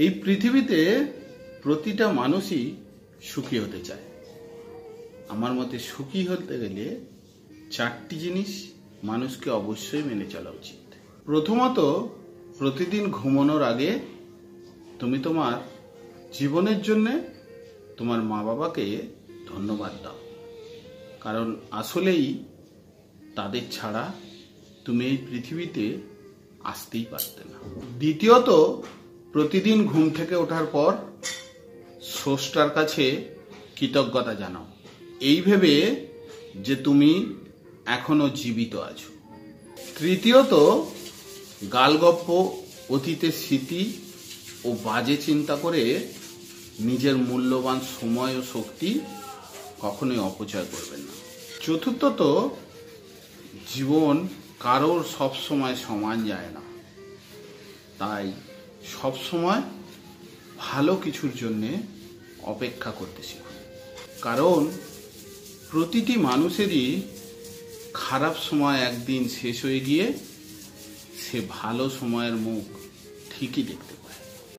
এই পৃথিবীতে প্রতিটা মানুষই সুখী হতে চায়। আমার মতে সুখী হতে গেলে চারটি জিনিস মানুষকে অবশ্যই মেনে চলা উচিত। প্রথমত, প্রতিদিন ঘুমানোর আগে তুমি তোমার জীবনের জন্য তোমার মা বাবাকে ধন্যবাদ দাও, কারণ আসলেই তাদের ছাড়া তুমি এই পৃথিবীতে আসতেই পারতে না। দ্বিতীয়ত, প্রতিদিন ঘুম থেকে ওঠার পর স্রষ্টার কাছে কৃতজ্ঞতা জানাও, এই ভেবে যে তুমি এখনো জীবিত আছো। তৃতীয়ত, গালগপ্প, অতীতের স্মৃতি ও বাজে চিন্তা করে নিজের মূল্যবান সময় ও শক্তি কখনোই অপচয় করবেন না। চতুর্থত, জীবন কারোর সবসময় সমান যায় না, তাই সবসময় ভালো কিছুর জন্যে অপেক্ষা করতে শিখুন, কারণ প্রতিটি মানুষেরই খারাপ সময় একদিন শেষ হয়ে গিয়ে সে ভালো সময়ের মুখ ঠিকই দেখতে পাবে।